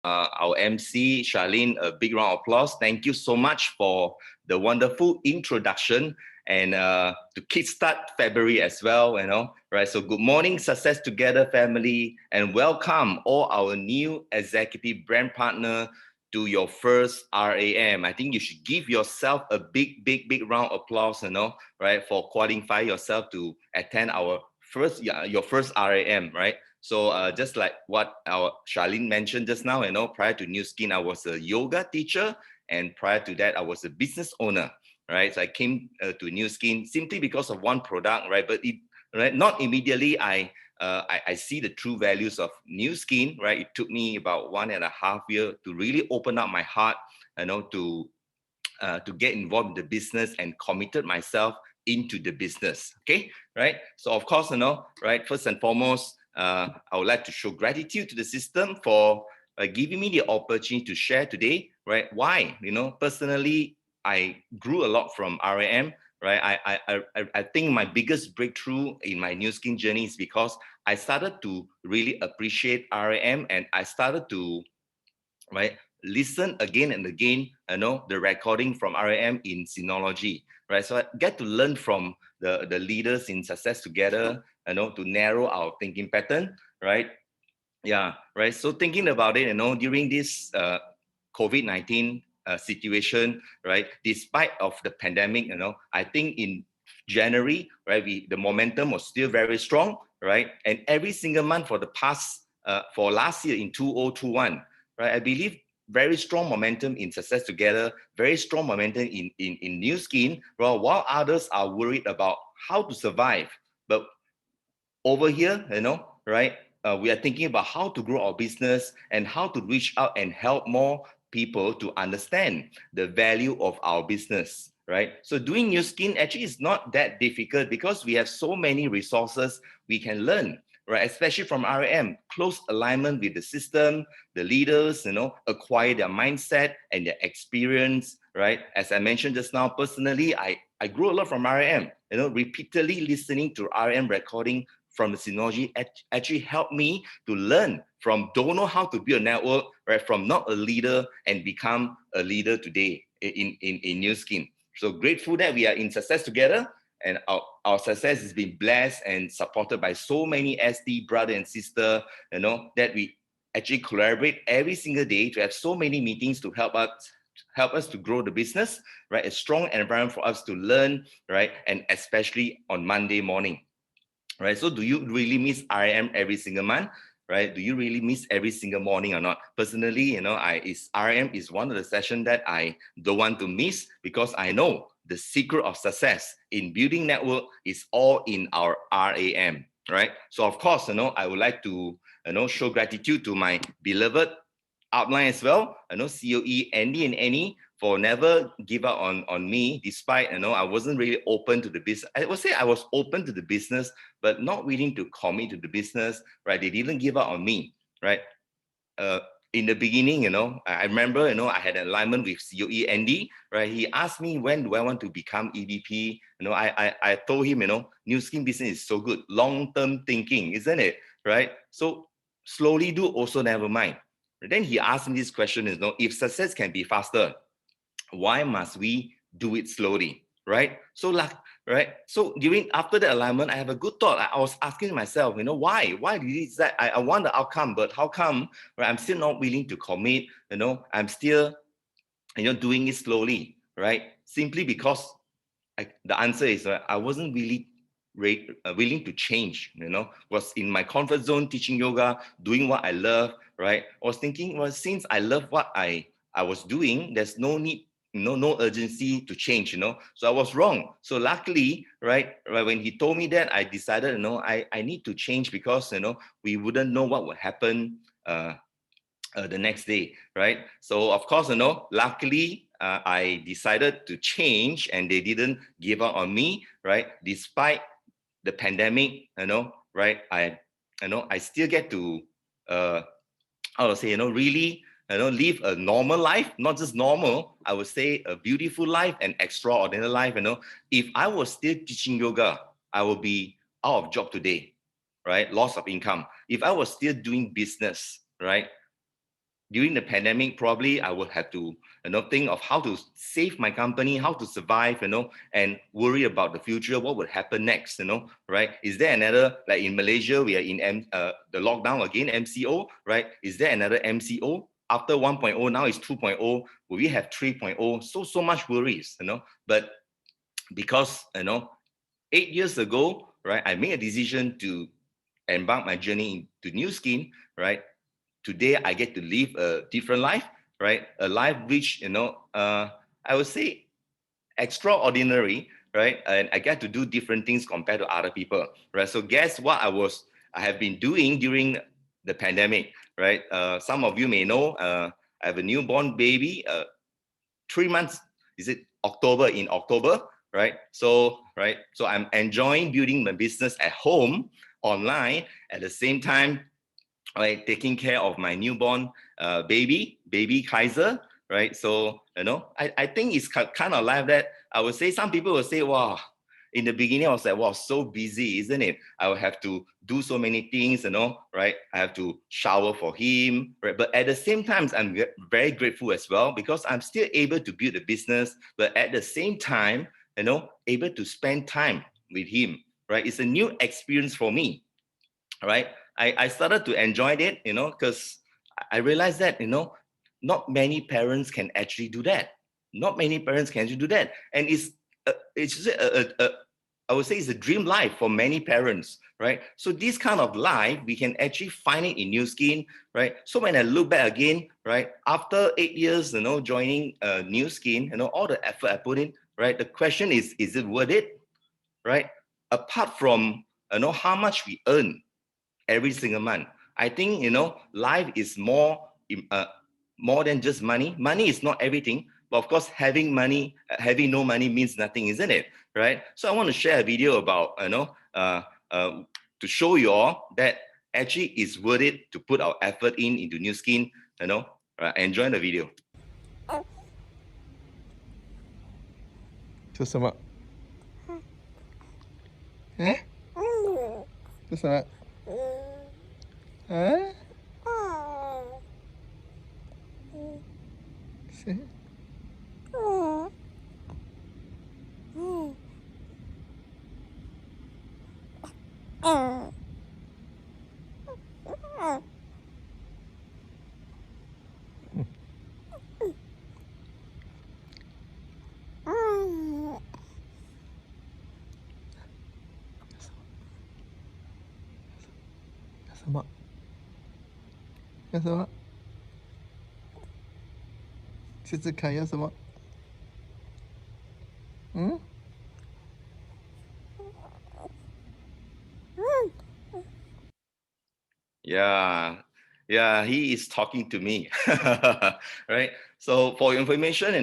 our MC, Charlene, a big round of applause. Thank you so much for the wonderful introduction and to kickstart February as well, right? So good morning, Success Together family, and welcome all our new executive brand partner to your first RAM. I think you should give yourself a big round of applause, right, for qualifying yourself to attend our your first RAM, right? So just like what our Charlene mentioned just now, prior to New Skin, I was a yoga teacher, and prior to that, I was a business owner, right? So I came to New Skin simply because of one product, right? But not immediately. I see the true values of New Skin, right? It took me about 1.5 years to really open up my heart, to get involved in the business and committed myself into the business. Okay, right? So of course, right, first and foremost, I would like to show gratitude to the system for giving me the opportunity to share today, right? Why? Personally, I grew a lot from RAM, right? I think my biggest breakthrough in my New Skin journey is because I started to really appreciate RAM, and I started to, right, listen again and again, the recording from RAM in Synology, right? So I get to learn from the leaders in Success Together, to narrow our thinking pattern, right? Yeah, right. So thinking about it, during this COVID-19 situation, right? Despite of the pandemic, I think in January, right, the momentum was still very strong, right? And every single month for the past, for last year in 2021, right, I believe very strong momentum in Success Together, very strong momentum in New Skin, well, while others are worried about how to survive. But over here, right, we are thinking about how to grow our business and how to reach out and help more people to understand the value of our business, right? So doing New Skin actually is not that difficult because we have so many resources we can learn, right? Especially from RAM, close alignment with the system, the leaders, acquire their mindset and their experience, right? As I mentioned just now, personally, I grew a lot from RAM, repeatedly listening to RM recording from the Synology actually helped me to learn from don't know how to build a network, right? From not a leader and become a leader today in New Skin. So grateful that we are in Success Together, and our success has been blessed and supported by so many SD brother and sister, that we actually collaborate every single day to have so many meetings to help us to grow the business, right? A strong environment for us to learn, right? And especially on Monday morning. Right, so do you really miss RM every single month? Right, do you really miss every single morning or not? Personally, RM is one of the sessions that I don't want to miss because I know the secret of success in building network is all in our RAM. Right, so of course, I would like to show gratitude to my beloved outline as well. COE Andy and Annie for never give up on me, despite I wasn't really open to the business. I would say I was open to the business, but not willing to commit to the business. Right? They didn't give up on me. Right? In the beginning, I remember, I had an alignment with COE Andy. Right? He asked me when do I want to become EVP. I told him, New Skin business is so good, long-term thinking, isn't it? Right? So slowly do also never mind. Then he asked me this question: if success can be faster, why must we do it slowly, right? So so after the alignment, I have a good thought. I was asking myself, why did it that I want the outcome, but how come, right, I'm still not willing to commit? I'm still doing it slowly, right? Simply because the answer is I wasn't really willing to change. Was in my comfort zone teaching yoga, doing what I love, right? I was thinking, well, since I love what I was doing, there's no need, no urgency to change. So I was wrong. So luckily, right, when he told me that, I decided, I need to change because we wouldn't know what would happen the next day, right? So of course, luckily, I decided to change, and they didn't give up on me, right? Despite the pandemic, right? I still get to, I would say, really, live a normal life, not just normal. I would say a beautiful life and extraordinary life. If I was still teaching yoga, I would be out of job today, right? Loss of income. If I was still doing business, right? during the pandemic, probably I would have to, think of how to save my company, how to survive, and worry about the future, what would happen next, right? Is there another, like in Malaysia, we are in the lockdown again, MCO, right? Is there another MCO? After 1.0, now it's 2.0, will we have 3.0? So much worries, but because, 8 years ago, right, I made a decision to embark my journey into New Skin, right? Today I get to live a different life, right? A life which, I would say extraordinary, right? And I get to do different things compared to other people, right? So guess what I have been doing during the pandemic, right? Some of you may know, I have a newborn baby, 3 months, is it in October, right? So, right. So I'm enjoying building my business at home, online, at the same time, right, taking care of my newborn baby Kaiser, right? So, I think it's kind of like that. I would say some people will say, wow, in the beginning, I was like, wow, so busy, isn't it? I will have to do so many things, right? I have to shower for him, right? But at the same time, I'm very grateful as well because I'm still able to build a business, but at the same time, able to spend time with him, right? It's a new experience for me, right? I started to enjoy it, because I realized that, not many parents can actually do that. Not many parents can actually do that. And it's just I would say it's a dream life for many parents, right? So this kind of life, we can actually find it in New Skin, right? So when I look back again, right, after 8 years, joining New Skin, all the effort I put in, right? The question is it worth it, right? Apart from, how much we earn every single month. I think, life is more than just money. Money is not everything, but of course, having no money means nothing, isn't it? Right? So I want to share a video about, to show you all that actually it's worth it to put our effort into New Skin. Enjoy the video. 这什么？哎，这什么？啊？谁？什么？要什么？试试看要什么？嗯？ Yeah, yeah, he is talking to me, right? So for your information,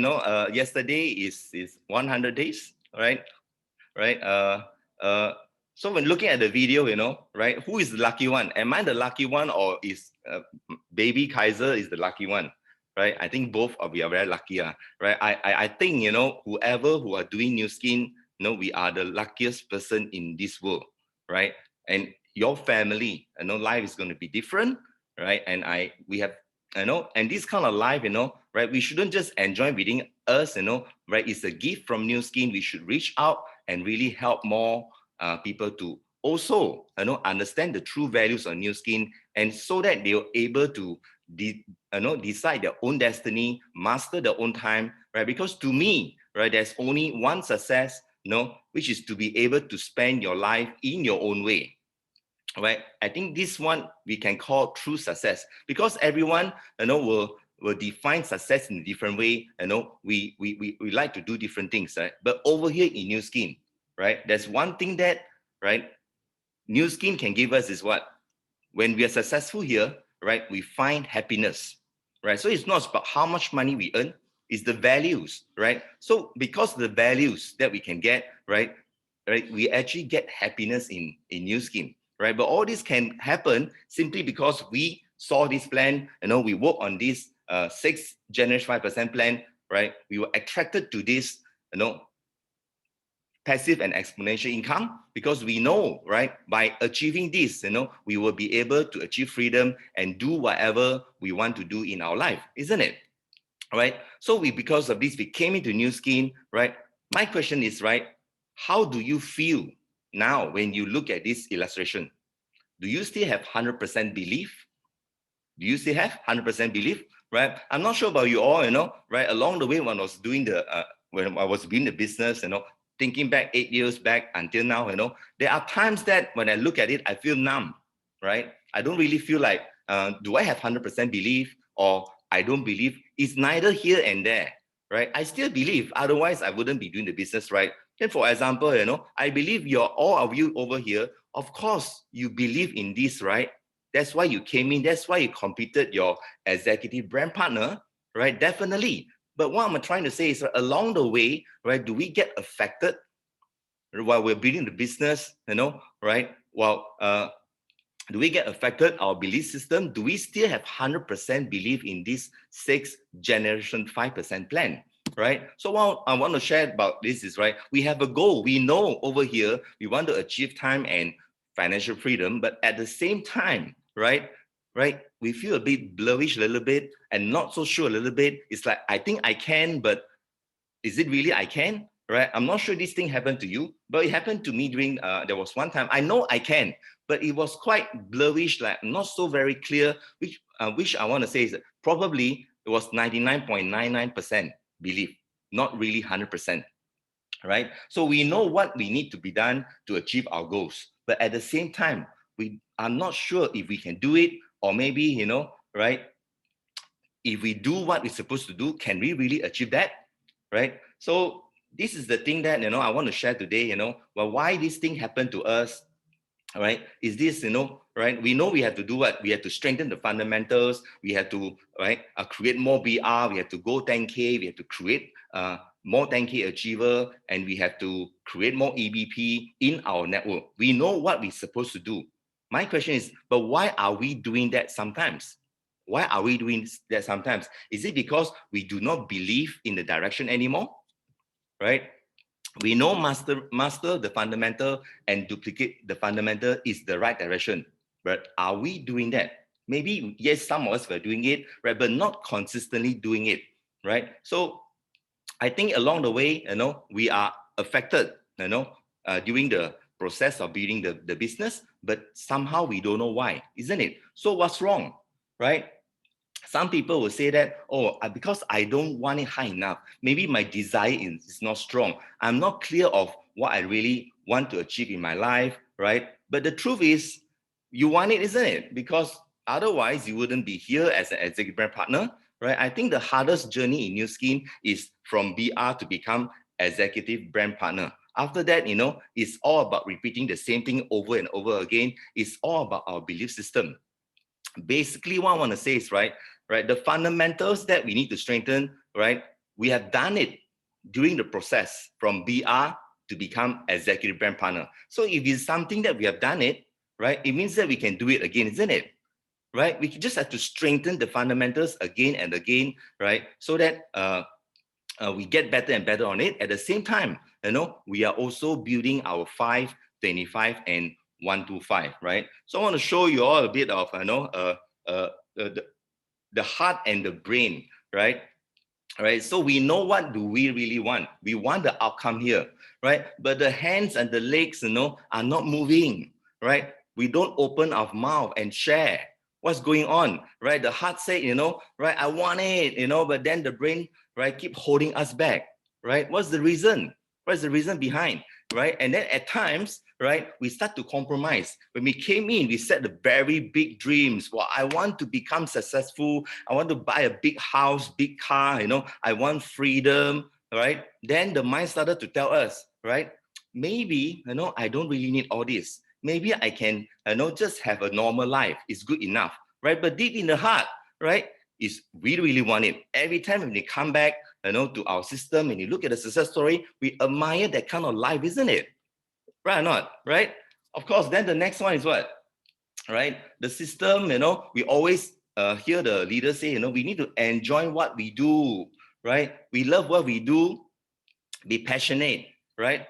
yesterday is 100 days, right? Right. So when looking at the video, right, who is the lucky one? Am I the lucky one, or is baby Kaiser is the lucky one? Right. I think both of we are very lucky, right? I think, whoever who are doing New Skin, we are the luckiest person in this world, right? And your family, life is going to be different, right? And we have, and this kind of life, right, we shouldn't just enjoy within us, right? It's a gift from New Skin. We should reach out and really help more people to also, understand the true values of New Skin, and so that they're able to decide their own destiny, master their own time, right? Because to me, right, there's only one success, which is to be able to spend your life in your own way, right? I think this one we can call true success, because everyone, will define success in a different way. We like to do different things, right? But over here in New Skin, right, there's one thing that, right, New Skin can give us is what? When we are successful here, right, we find happiness, right? So it's not about how much money we earn, it's the values, right? So because of the values that we can get, right, we actually get happiness in New Skin, right? But all this can happen simply because we saw this plan, we work on this 6 Generation 5% plan, right? We were attracted to this, passive and exponential income, because we know, right, by achieving this, we will be able to achieve freedom and do whatever we want to do in our life, isn't it? Right? So because of this, we came into Nu Skin, right? My question is, right, how do you feel now when you look at this illustration? Do you still have 100% belief? Do you still have 100% belief? Right? I'm not sure about you all, right? Along the way, when I was doing when I was doing the business, thinking back 8 years back until now, there are times that when I look at it, I feel numb, right? I don't really feel like, do I have 100% belief or I don't believe? It's neither here and there, right? I still believe, otherwise I wouldn't be doing the business, right? Then, for example, I believe all of you over here, of course, you believe in this, right? That's why you came in. That's why you completed your executive brand partner, right? Definitely. But what I'm trying to say is, along the way, right, do we get affected while we're building the business, right? Do we get affected, our belief system? Do we still have 100% belief in this 6 generation 5% plan? Right? So what I want to share about this is, right, we have a goal. We know over here, we want to achieve time and financial freedom, but at the same time, right, we feel a bit blurrish a little bit and not so sure a little bit. It's like, I think I can, but is it really I can? Right? I'm not sure this thing happened to you, but it happened to me during, there was one time, I know I can, but it was quite blurrish, like not so very clear, which I want to say is that probably it was 99.99% belief, not really 100%, right? So we know what we need to be done to achieve our goals, but at the same time, we are not sure if we can do it, or maybe, right, if we do what we're supposed to do, can we really achieve that, right? So this is the thing that, I want to share today, well, why this thing happened to us, right? Is this, right? We know we have to do what? We have to strengthen the fundamentals. We have to, right, create more BR. We have to go 10K. We have to create more 10K achiever, and we have to create more EBP in our network. We know what we're supposed to do. My question is, but why are we doing that sometimes? Why are we doing that sometimes? Is it because we do not believe in the direction anymore, right? We know master the fundamental and duplicate the fundamental is the right direction, but are we doing that? Maybe yes, some of us were doing it, right, but not consistently doing it, right? So I think along the way, we are affected, during the process of building the business, but somehow we don't know why, isn't it? So what's wrong, right? Some people will say that, oh, because I don't want it high enough. Maybe my desire is not strong. I'm not clear of what I really want to achieve in my life, right? But the truth is, you want it, isn't it? Because otherwise, you wouldn't be here as an executive brand partner, right? I think the hardest journey in Nu Skin is from BR to become executive brand partner. After that, it's all about repeating the same thing over and over again. It's all about our belief system. Basically, what I want to say is, right, the fundamentals that we need to strengthen, right, we have done it during the process from BR to become executive brand partner. So if it's something that we have done it, right, it means that we can do it again, isn't it? Right? We just have to strengthen the fundamentals again and again, right, so that we get better and better on it. At the same time, we are also building our 5, 25, and 125, right? So I want to show you all a bit of, the heart and the brain, right? Right. So we know what do we really want. We want the outcome here, right? But the hands and the legs, are not moving, right? We don't open our mouth and share what's going on, right? The heart say, right, I want it, but then the brain, right, keep holding us back, right? What's the reason? What's the reason behind, right? And then at times, right, we start to compromise. When we came in, we set the very big dreams. Well, I want to become successful. I want to buy a big house, big car, I want freedom, right? Then the mind started to tell us, right, maybe, I don't really need all this. Maybe I can, just have a normal life. It's good enough, right? But deep in the heart, right, is we really want it. Every time when they come back, to our system, and you look at the success story, we admire that kind of life, isn't it? Right or not? Right? Of course, then the next one is what? Right? The system, we always hear the leaders say, we need to enjoy what we do, right? We love what we do, be passionate, right?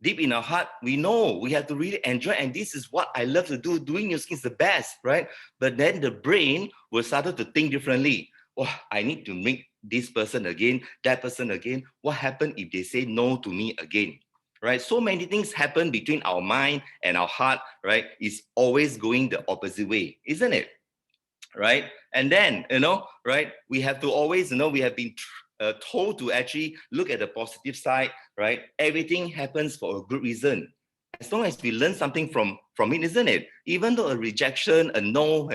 deep in our heart, we know we have to really enjoy, and this is what I love to do. Doing new skin is the best, right? But then the brain will start to think differently. Oh, I need to meet this person again, that person again. What happens if they say no to me again? Right? So many things happen between our mind and our heart, right? It's always going the opposite way, isn't it? Right? And then, right, we have to always, we have been told to actually look at the positive side, right? Everything happens for a good reason. As long as we learn something from it, isn't it? Even though a rejection, a no,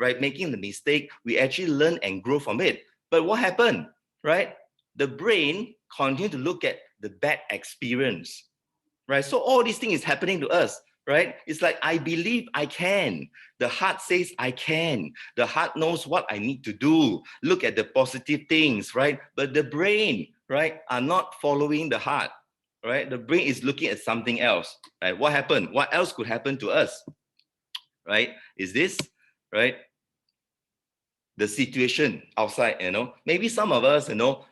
right, making the mistake, we actually learn and grow from it. But what happened, right? The brain continue to look at the bad experience, right? So all these things is happening to us, right? It's like, I believe I can. The heart says I can. The heart knows what I need to do. Look at the positive things, right? But the brain, right, are not following the heart, right? The brain is looking at something else, right? What happened? What else could happen to us, right? Is this, right? The situation outside, maybe some of us,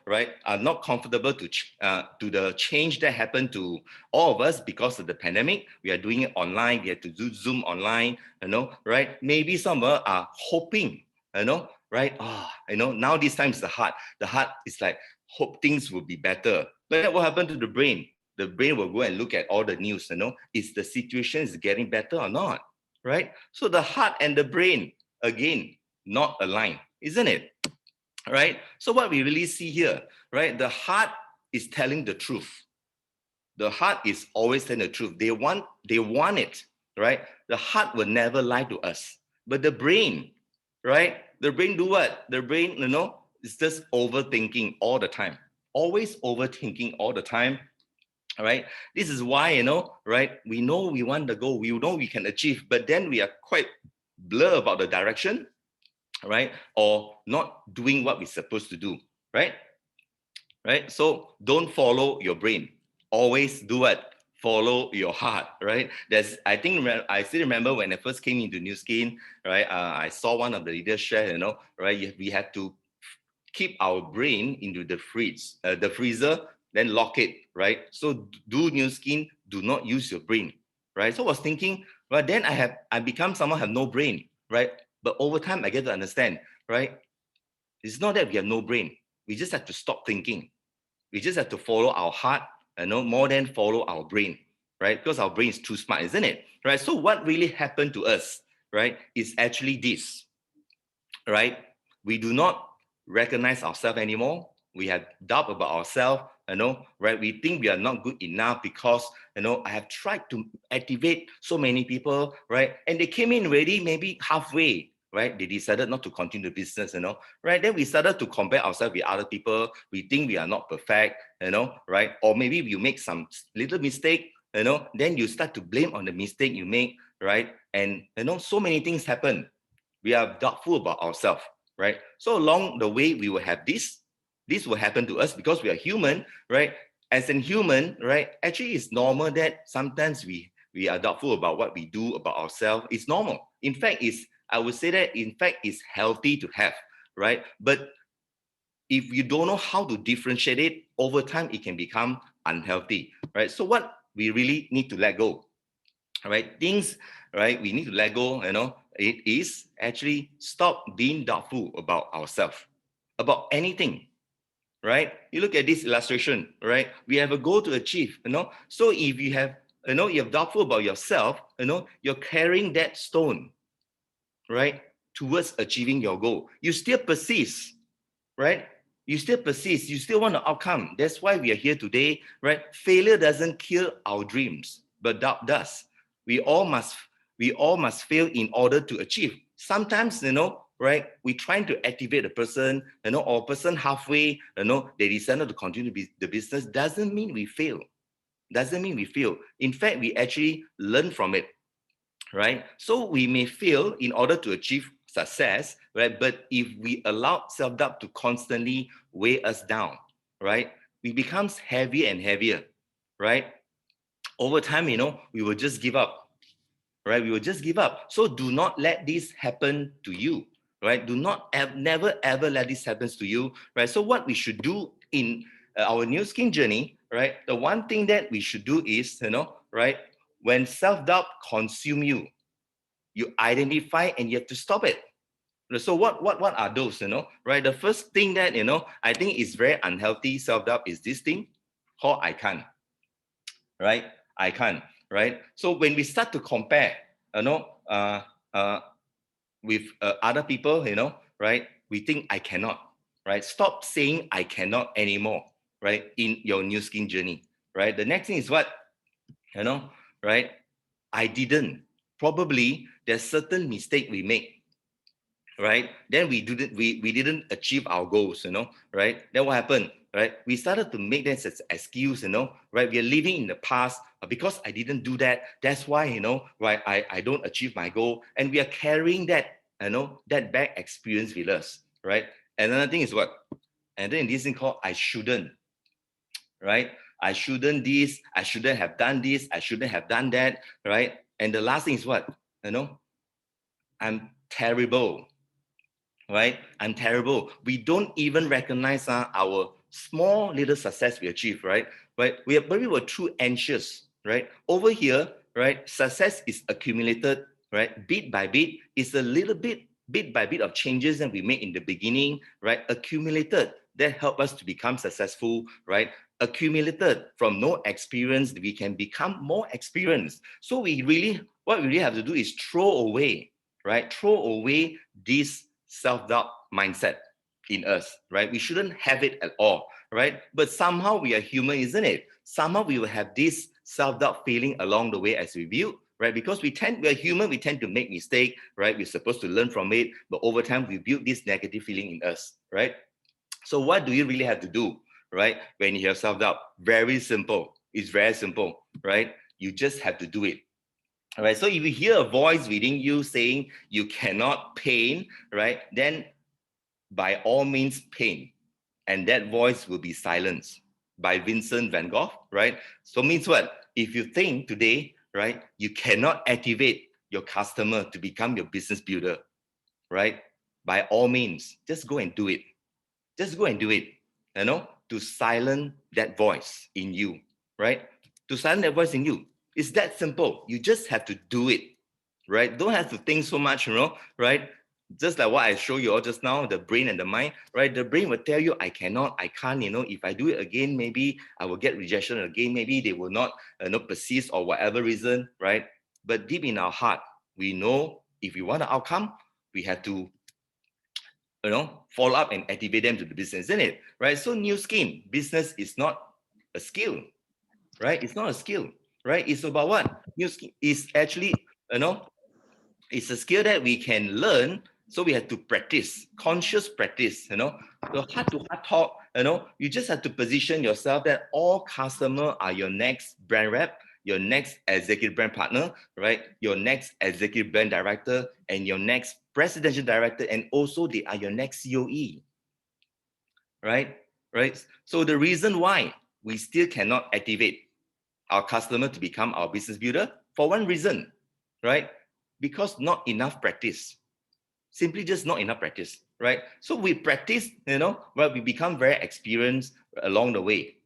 right, are not comfortable to the change that happened to all of us because of the pandemic. We are doing it online. We have to do Zoom online, right? Maybe some of us are hoping, right? Now this time is the heart. The heart is like, hope things will be better. But then what happened to the brain? The brain will go and look at all the news, is the situation is getting better or not, right? So the heart and the brain, again, not aligned, isn't it? Right? So what we really see here, right? The heart is telling the truth. The heart is always telling the truth. They want it, right? The heart will never lie to us. But the brain, right? The brain do what? The brain, is just overthinking all the time. Always overthinking all the time. All right. This is why, right? We know we want the goal. We know we can achieve, but then we are quite blur about the direction, right? Or not doing what we're supposed to do, right? Right? So don't follow your brain. Always do what? Follow your heart, right? I still remember when I first came into New Skin, right? I saw one of the leaders share, right? We had to keep our brain into the freezer, then lock it, right? So do New Skin, do not use your brain, right? So I was thinking, right, then I become someone have no brain, right? But over time, I get to understand, right? It's not that we have no brain. We just have to stop thinking. We just have to follow our heart, more than follow our brain, right? Because our brain is too smart, isn't it? Right? So what really happened to us, right, is actually this, right? We do not recognize ourselves anymore. We have doubt about ourselves, right? We think we are not good enough because, I have tried to activate so many people, right? And they came in already maybe halfway, right? They decided not to continue the business, right? Then we started to compare ourselves with other people. We think we are not perfect, right? Or maybe you make some little mistake, then you start to blame on the mistake you make, right? And, so many things happen. We are doubtful about ourselves, right? So along the way, we will have this. This will happen to us because we are human, right? As a human, right? Actually, it's normal that sometimes we are doubtful about what we do about ourselves. It's normal. In fact, I would say that in fact it's healthy to have, right? But if you don't know how to differentiate it, over time it can become unhealthy, right? So what we really need to let go, right? Things, right? We need to let go, it is actually stop being doubtful about ourselves, about anything, right? You look at this illustration, right? We have a goal to achieve, So if you have, you're doubtful about yourself, you're carrying that stone, right? Towards achieving your goal. You still persist, right? You still persist. You still want the outcome. That's why we are here today, right? Failure doesn't kill our dreams, but doubt does. We all must fail in order to achieve. Sometimes, right? We trying to activate a person, or a person halfway, they decided to continue the business. Doesn't mean we fail. Doesn't mean we fail. In fact, we actually learn from it, right? So we may fail in order to achieve success, right? But if we allow self-doubt to constantly weigh us down, right? We becomes heavier and heavier, right? Over time, we will just give up, right? We will just give up. So do not let this happen to you, right? Do not never ever let this happen to you, right? So what we should do in our new skin journey, right? The one thing that we should do is, right? When self-doubt consume you, you identify and you have to stop it. So what are those, right? The first thing that, I think is very unhealthy self-doubt is this thing called I can't, right? I can't, right? So when we start to compare, you know, uh, uh, with other people, right? We think I cannot, right? Stop saying I cannot anymore, right? In your new skin journey, right? The next thing is what, you know, right? I didn't. Probably there's certain mistake we make, right? Then we didn't achieve our goals, right? Then what happened, right? We started to make this as excuse, right? We are living in the past because I didn't do that. That's why, right? I don't achieve my goal, and we are carrying that, that bad experience with us, right? And another thing is what? And then this thing called I shouldn't, right? I shouldn't this. I shouldn't have done this. I shouldn't have done that, right? And the last thing is what? I'm terrible, right? I'm terrible. We don't even recognize our small little success we achieve, right? Right? We were too anxious, right? Over here, right? Success is accumulated, right? Bit by bit, it's a little bit by bit of changes that we made in the beginning, right? Accumulated that help us to become successful, right? Accumulated from no experience, we can become more experienced. So what we really have to do is throw away, right? Throw away this self-doubt mindset in us, right? We shouldn't have it at all, right? But somehow we are human, isn't it? Somehow we will have this self-doubt feeling along the way as we build, right? Because we are human, we tend to make mistake, right? We're supposed to learn from it, but over time we build this negative feeling in us, right? So what do you really have to do, right? When you have self-doubt? Very simple. It's very simple, right? You just have to do it. All right. So if you hear a voice within you saying you cannot paint, right, then by all means paint. And that voice will be silenced by Vincent van Gogh, right? So means what? If you think today, right, you cannot activate your customer to become your business builder, right? By all means, just go and do it. Just go and do it, to silence that voice in you, right? To silence that voice in you. It's that simple. You just have to do it, right? Don't have to think so much, right? Just like what I showed you all just now, the brain and the mind, right? The brain will tell you, I cannot, I can't, if I do it again, maybe I will get rejection again. Maybe they will not, persist or whatever reason, right? But deep in our heart, we know if we want an outcome, we have to follow up and activate them to the business, isn't it? Right? So new skin, business is not a skill, right? It's not a skill, right? It's about what? New skin is actually, it's a skill that we can learn. So we have to practice, conscious practice, the heart to heart talk, you just have to position yourself that all customers are your next brand rep, your next executive brand partner, right? Your next executive brand director and your next presidential director. And also they are your next COE, right? Right. So the reason why we still cannot activate our customer to become our business builder for one reason, right? Because not enough practice. Simply just not enough practice, right? So we practice, we become very experienced along the way,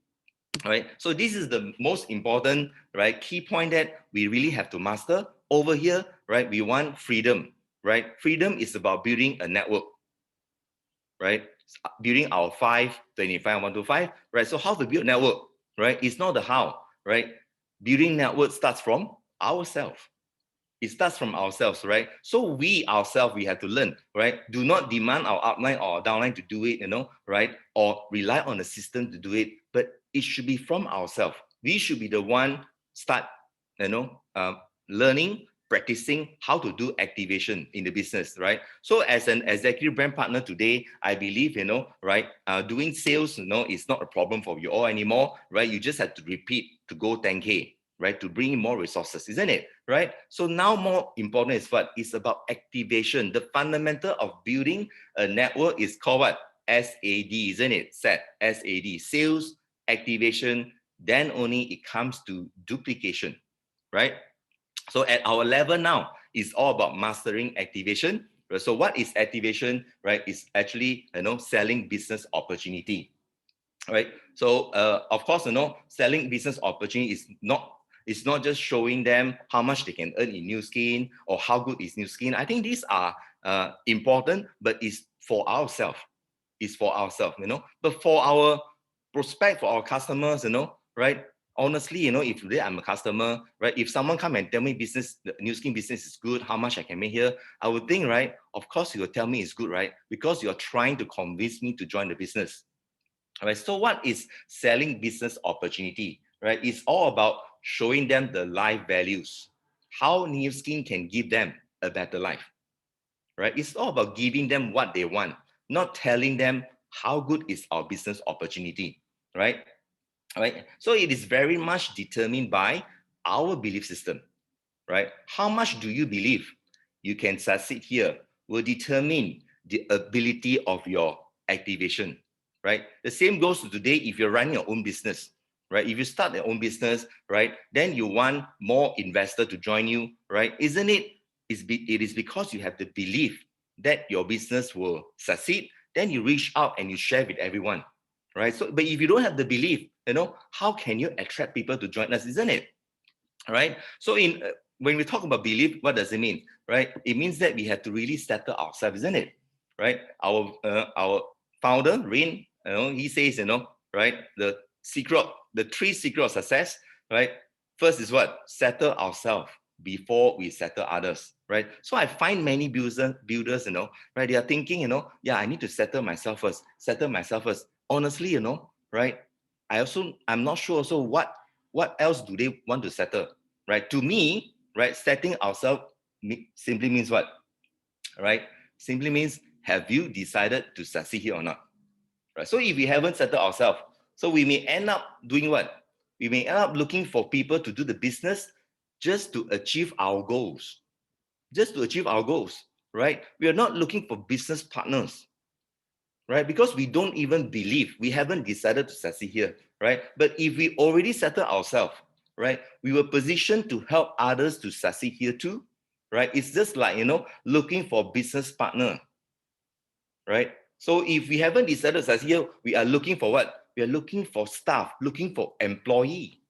right? So this is the most important, right, key point that we really have to master over here, right? We want freedom, right? Freedom is about building a network, right? Building our 5, 25, 125, right? So how to build network, right? It's not the how, right? Building network starts from ourselves. It starts from ourselves, right? So we ourselves, we have to learn, right? Do not demand our upline or our downline to do it, right? Or rely on the system to do it, but it should be from ourselves. We should be the one start, learning, practicing how to do activation in the business, right? So as an executive brand partner today, I believe, right, doing sales, is not a problem for you all anymore, right? You just have to repeat to go 10K, right? To bring in more resources, isn't it? Right? So now more important is what? It's about activation. The fundamental of building a network is called what? SAD, isn't it? SAD, sales, activation, then only it comes to duplication, right? So at our level now, it's all about mastering activation. So what is activation, right? It's actually, selling business opportunity. right? So of course, selling business opportunity is not, it's not just showing them how much they can earn in New Skin or how good is New Skin. I think these are important, but it's for ourselves. It's for ourselves, But for our prospect, for our customers, right? Honestly, if today I'm a customer, right? If someone come and tell me business, the New Skin business is good, how much I can make here, I would think, right? Of course, you will tell me it's good, right? Because you're trying to convince me to join the business. All right. So what is selling business opportunity? Right? It's all about showing them the life values, how New Skin can give them a better life. Right? It's all about giving them what they want, not telling them how good is our business opportunity. Right? Right. So it is very much determined by our belief system. Right? How much do you believe you can succeed here will determine the ability of your activation, right? The same goes to today if you're running your own business, right? If you start your own business, right, then you want more investor to join you, right? Isn't it? It is because you have the belief that your business will succeed, then you reach out and you share with everyone, right? So, but if you don't have the belief, how can you attract people to join us, isn't it? Right? So in when we talk about belief, what does it mean? Right? It means that we have to really settle ourselves, isn't it? Right? Our founder Rain, he says, right, the three secret of success, right? First is what? Settle ourselves before we settle others, right? So I find many builders, right? They are thinking, yeah, I need to settle myself first, settle myself first. Honestly, right? I'm not sure also what else do they want to settle, right? To me, right, setting ourselves simply means what, right? Simply means, have you decided to succeed here or not, right? So if we haven't settled ourselves, so we may end up doing what? We may end up looking for people to do the business just to achieve our goals, just to achieve our goals, right? We are not looking for business partners, right? Because we don't even believe, we haven't decided to succeed here, right? But if we already settle ourselves, right, we were positioned to help others to succeed here too, right? It's just like, looking for business partner, right? So if we haven't decided to succeed here, we are looking for what? We are looking for staff, looking for employee,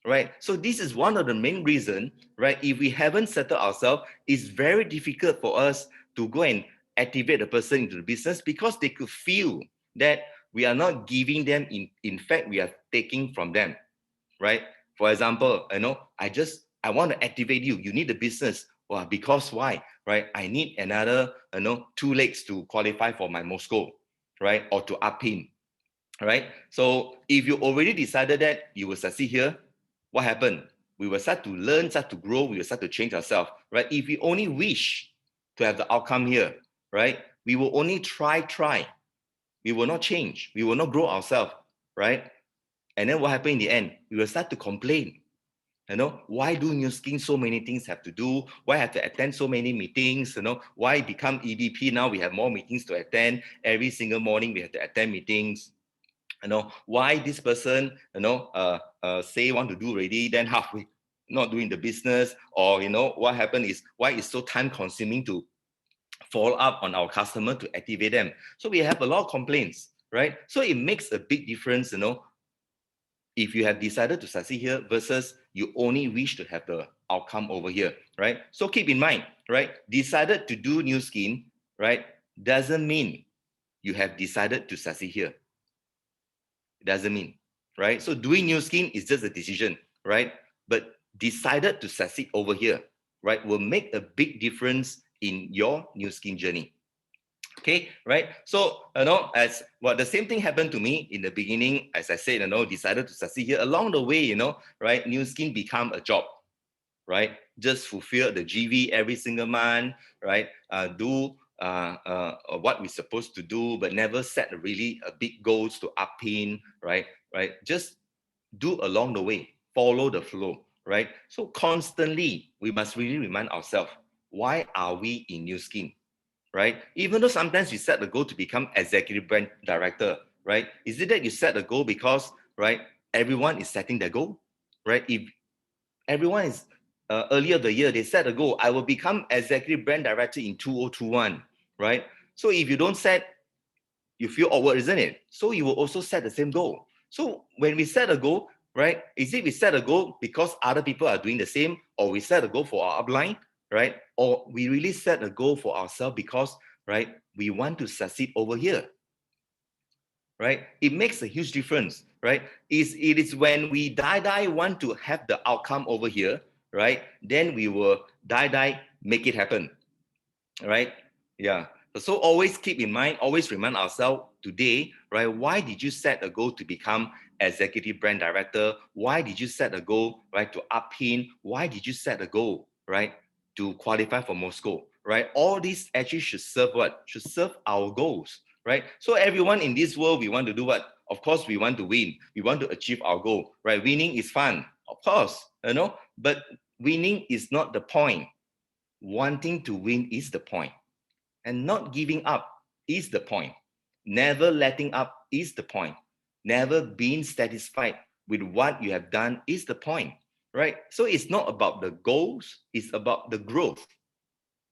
right? So this is one of the main reasons, right? If we haven't settled ourselves, it's very difficult for us to go and activate the person into the business because they could feel that we are not giving them, in fact, we are taking from them, right? For example, I want to activate you. You need the business. Well, because why? Right? I need another, 2 legs to qualify for my Moscow, right? Or to Upin, right? So if you already decided that you will succeed here, what happened? We will start to learn, start to grow, we will start to change ourselves, right? If we only wish to have the outcome here, right? We will only try. We will not change. We will not grow ourselves, right? And then what happened in the end? We will start to complain. Why do New Skin so many things have to do? Why have to attend so many meetings? Why become EVP now? We have more meetings to attend. Every single morning we have to attend meetings. Why this person say want to do already, then halfway not doing the business, or what happened is why it's so time consuming to follow up on our customer to activate them. So we have a lot of complaints, right? So it makes a big difference, if you have decided to succeed here versus you only wish to have the outcome over here, right? So keep in mind, right? Decided to do New Skin, right, doesn't mean you have decided to succeed here. It doesn't mean, right? So doing New Skin is just a decision, right? But decided to succeed over here, right, will make a big difference in your New Skin journey. Okay, right? So, as well, the same thing happened to me in the beginning. As I said, decided to succeed here. Along the way, right, New Skin become a job, right? Just fulfill the GV every single month, right? Do what we're supposed to do, but never set really big goals to upin, right? Right? Just do along the way, follow the flow, right? So constantly, we must really remind ourselves, why are we in New Skin, right? Even though sometimes you set the goal to become executive brand director, right? Is it that you set a goal because, right, everyone is setting their goal, right? If everyone is earlier the year, they set a goal, I will become executive brand director in 2021, right? So if you don't set you feel awkward, isn't it? So you will also set the same goal. So when we set a goal, right, is it we set a goal because other people are doing the same, or we set a goal for our upline, right? Or we really set a goal for ourselves because, right, we want to succeed over here, right? It makes a huge difference, right? It is when we die want to have the outcome over here, right? Then we will die make it happen, right? Yeah. So always keep in mind, always remind ourselves today, right? Why did you set a goal to become executive brand director? Why did you set a goal, right, to upin? Why did you set a goal, right, to qualify for Moscow, right? All these actually should serve what? Should serve our goals, right? So everyone in this world, we want to do what? Of course, we want to win. We want to achieve our goal, right? Winning is fun, of course, but winning is not the point. Wanting to win is the point. And not giving up is the point. Never letting up is the point. Never being satisfied with what you have done is the point, right? So it's not about the goals, it's about the growth,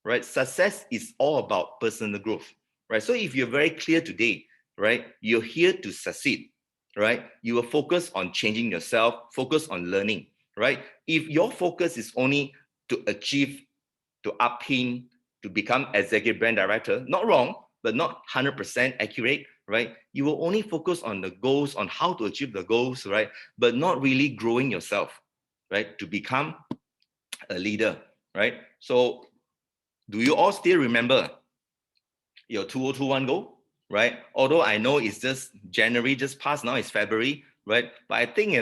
right? Success is all about personal growth, right? So if you're very clear today, right, you're here to succeed, right? You will focus on changing yourself, focus on learning, right? If your focus is only to achieve, to upin, to become executive brand director, not wrong, but not 100% accurate, right? You will only focus on the goals, on how to achieve the goals, right? But not really growing yourself, right? To become a leader, right? So do you all still remember your 2021 goal, right? Although I know it's just January, just passed, now it's February, right? But I think,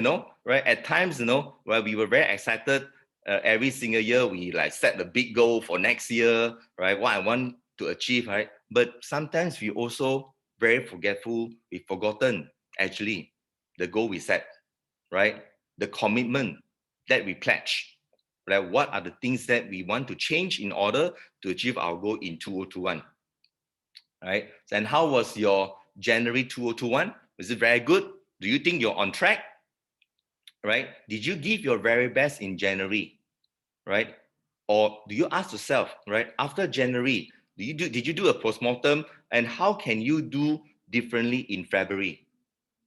right, at times, where we were very excited, every single year, we like set the big goal for next year, right? What I want to achieve, right? But sometimes we also very forgetful, we've forgotten actually the goal we set, right? The commitment that we pledge, right? What are the things that we want to change in order to achieve our goal in 2021? Right? And how was your January 2021? Was it very good? Do you think you're on track? Right? Did you give your very best in January? Right? Or do you ask yourself, right? After January, did you do a postmortem, and how can you do differently in February?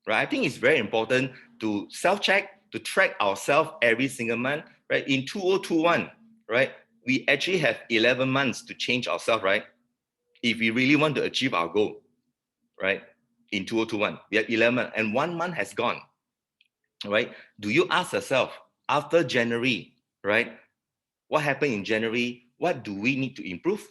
Right? I think it's very important to self-check, to track ourselves every single month. Right? In 2021, right? We actually have 11 months to change ourselves, right? If we really want to achieve our goal, right? In 2021, we have 11 and 1 month has gone, right? Do you ask yourself after January, right? What happened in January? What do we need to improve?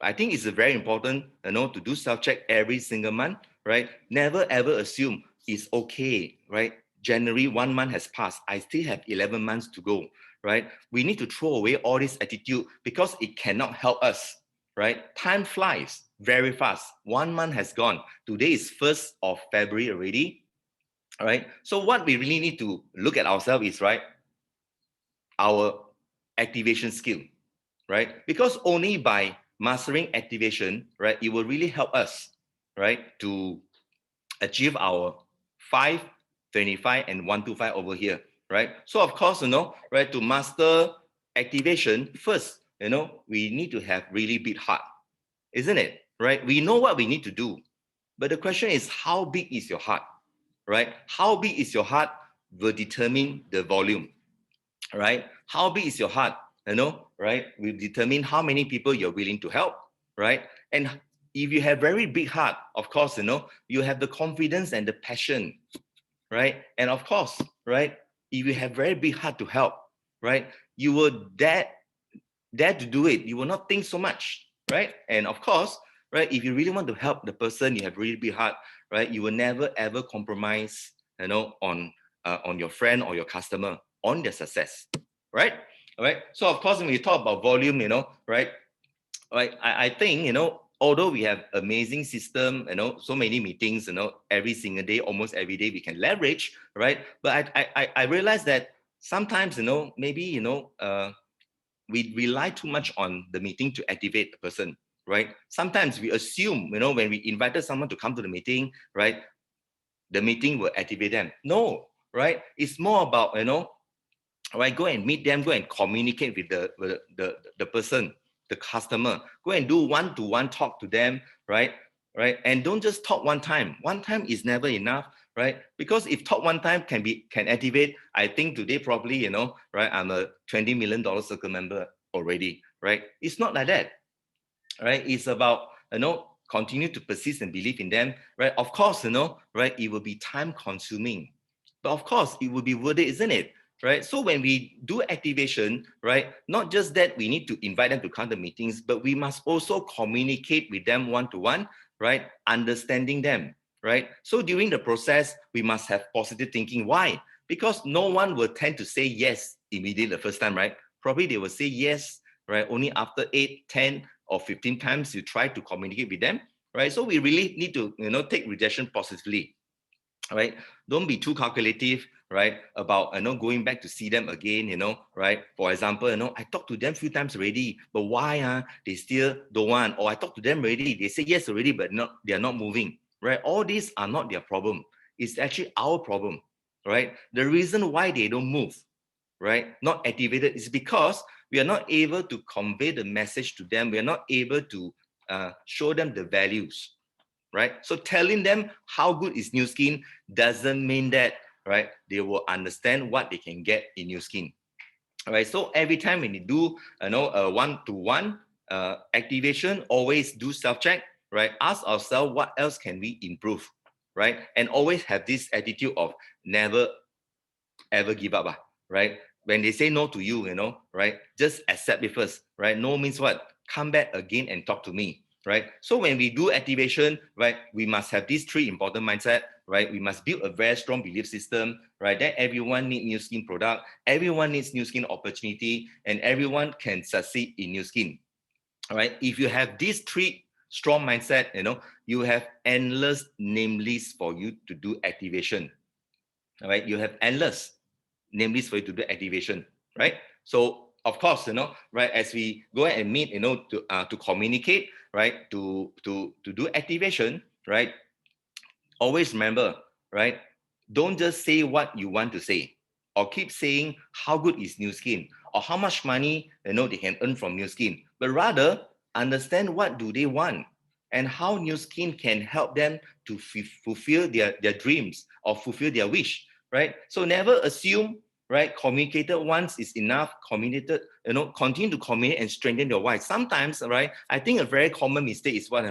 I think it's very important, to do self-check every single month, right? Never ever assume it's okay, right? January, 1 month has passed. I still have 11 months to go, right? We need to throw away all this attitude because it cannot help us, right? Time flies very fast. 1 month has gone. Today is 1st of February already, all right? So what we really need to look at ourselves is, right, our activation skill, right? Because only by mastering activation, right, it will really help us, right, to achieve our 5, 25, and 125 over here, right? So of course, right, to master activation, first, we need to have really big heart, isn't it? Right? We know what we need to do, but the question is, how big is your heart, right? How big is your heart will determine the volume, right? How big is your heart, right? Will determine how many people you're willing to help, right? And if you have very big heart, of course, you have the confidence and the passion, right? And of course, right, if you have very big heart to help, right, you will dare to do it. You will not think so much, right? And of course, right, if you really want to help the person, you have really big heart, right? You will never ever compromise, on your friend or your customer on their success, right? All right. So of course, when we talk about volume, right, right, I think, although we have amazing system, so many meetings, every single day, almost every day we can leverage, right? But I realize that sometimes, maybe, we rely too much on the meeting to activate the person, right? Sometimes we assume, when we invited someone to come to the meeting, right, the meeting will activate them. No, right? It's more about, right, go and meet them, go and communicate with the person, the customer, go and do one-to-one talk to them, right? right? And don't just talk one time. One time is never enough, right? Because if talk one time can activate, I think today probably, right, I'm a $20 million circle member already, right? It's not like that, right? It's about, continue to persist and believe in them, right? Of course, right, it will be time consuming, but of course it will be worth it, isn't it? Right? So when we do activation, right, not just that we need to invite them to come to meetings, but we must also communicate with them one-to-one, right? Understanding them, right? So during the process, we must have positive thinking. Why? Because no one will tend to say yes immediately the first time, right? Probably they will say yes, right, only after 8, 10, or 15 times you try to communicate with them, right? So we really need to, take rejection positively, right? Don't be too calculative, right? About, going back to see them again, right? For example, I talked to them a few times already, but why, they still don't want? Or I talked to them already, they say yes already, but they are not moving, right? All these are not their problem. It's actually our problem, right? The reason why they don't move, right, not activated, is because we are not able to convey the message to them. We are not able to show them the values, right? So telling them how good is New Skin doesn't mean that, right, they will understand what they can get in New Skin. All right. So every time when you do, a one-to-one activation, always do self-check, right? Ask ourselves what else can we improve, right? And always have this attitude of never ever give up, right? When they say no to you, right? Just accept it first, right? No means what? Come back again and talk to me, right? So when we do activation, right, we must have these three important mindset, right? We must build a very strong belief system, right? That everyone needs New Skin product, everyone needs New Skin opportunity, and everyone can succeed in New Skin. All right. If you have these three strong mindset, you have endless name lists for you to do activation. All right. You have endless name list for you to do activation, right? So of course, right, as we go and meet, to communicate, right, to do activation, right, always remember, right, don't just say what you want to say, or keep saying how good is New Skin, or how much money, they can earn from New Skin, but rather understand what do they want and how New Skin can help them to fulfill their dreams or fulfill their wish, right? So never assume, right, communicated once is enough. Communicated, continue to communicate and strengthen your why. Sometimes, right, I think a very common mistake is what,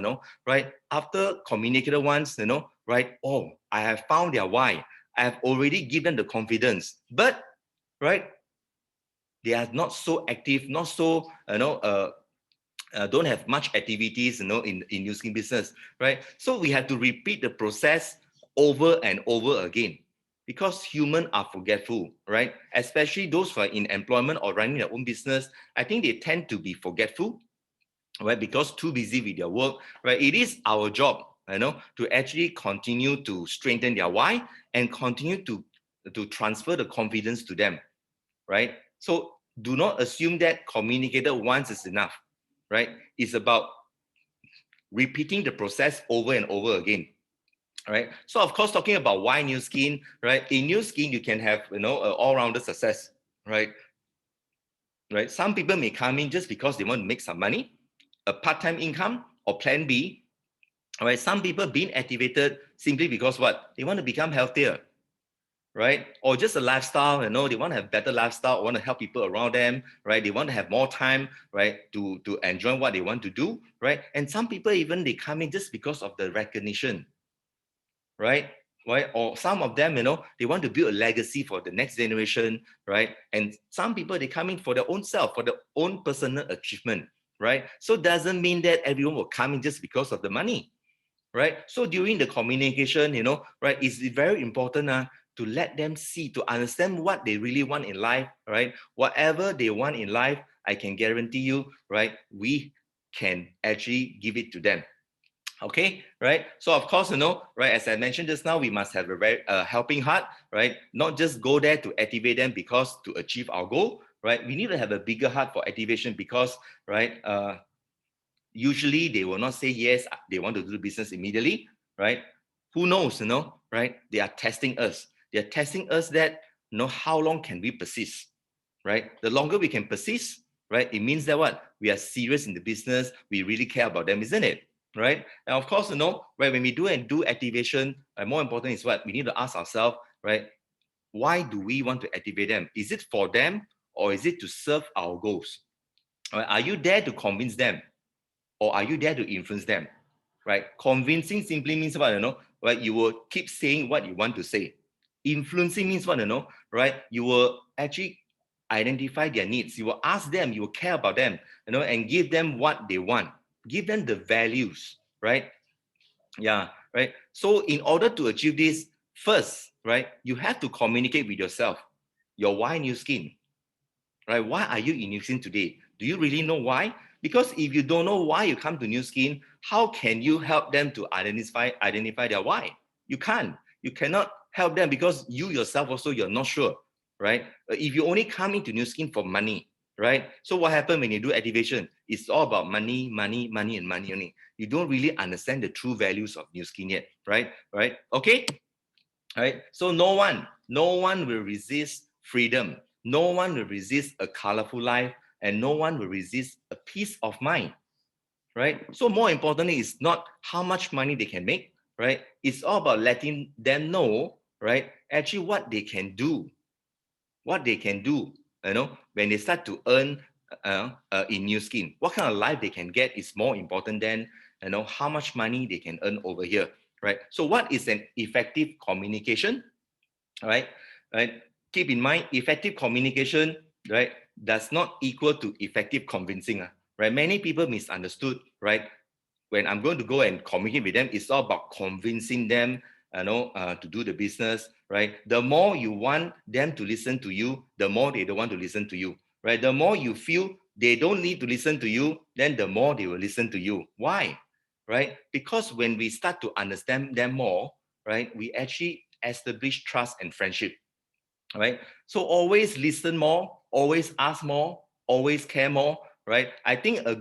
right, after communicated once, right, oh, I have found their why, I have already given the confidence, but, right, they are not so active, not so, don't have much activities, in New Skin business, right? So we have to repeat the process over and over again, because humans are forgetful, right? Especially those who are in employment or running their own business. I think they tend to be forgetful, right? Because too busy with their work, right? It is our job, to actually continue to strengthen their why and continue to transfer the confidence to them, right? So do not assume that communicated once is enough, right? It's about repeating the process over and over again. Right. So of course, talking about why New Skin, right? In New Skin, you can have, all-rounder success, right? Right. Some people may come in just because they want to make some money, a part-time income, or plan B. All right. Some people being activated simply because what? They want to become healthier, right? Or just a lifestyle, they want to have better lifestyle, or want to help people around them, right? They want to have more time, right, to enjoy what they want to do, right? And some people even they come in just because of the recognition, right? Right? Or some of them, they want to build a legacy for the next generation, right? And some people they come in for their own self, for their own personal achievement, right? So doesn't mean that everyone will come in just because of the money, right? So during the communication, right, it's very important to let them see, to understand what they really want in life, right? Whatever they want in life, I can guarantee you, right, we can actually give it to them. Okay, right? So of course, right, as I mentioned just now, we must have a very helping heart, right? Not just go there to activate them because to achieve our goal, right? We need to have a bigger heart for activation because, right, usually they will not say yes, they want to do business immediately, right? Who knows, right? They are testing us. They are testing us that, how long can we persist, right? The longer we can persist, right? It means that what? We are serious in the business. We really care about them, isn't it? right? And of course, right, when we do activation, more important is what we need to ask ourselves, right? Why do we want to activate them? Is it for them or is it to serve our goals? Right? Are you there to convince them or are you there to influence them? Right? Convincing simply means what, right? You will keep saying what you want to say. Influencing means what, right? You will actually identify their needs. You will ask them, you will care about them, and give them what they want. Give them the values, right? Yeah, right. So in order to achieve this, first, right, you have to communicate with yourself. Your why new skin, right? Why are you in New Skin today? Do you really know why? Because if you don't know why you come to New Skin, how can you help them to identify their why? You can't. You cannot help them because you yourself also you're not sure, right? If you only come into New Skin for money, right? So what happens when you do activation? It's all about money, money, money, and money only. You don't really understand the true values of New Skin yet, right? Right? Okay. Right? So no one will resist freedom. No one will resist a colorful life, and no one will resist a peace of mind. Right? So more importantly, it's not how much money they can make. Right? It's all about letting them know, right? Actually, what they can do, what they can do. When they start to earn in New Skin, what kind of life they can get is more important than how much money they can earn over here. Right? So, what is an effective communication? Right? Right? Keep in mind, effective communication, right, does not equal to effective convincing. Right? Many people misunderstood, right? When I'm going to go and communicate with them, it's all about convincing them, to do the business, right? The more you want them to listen to you, the more they don't want to listen to you, right? The more you feel they don't need to listen to you, then the more they will listen to you. Why? Right? Because when we start to understand them more, right, we actually establish trust and friendship, right? So always listen more, always ask more, always care more, right? I think uh,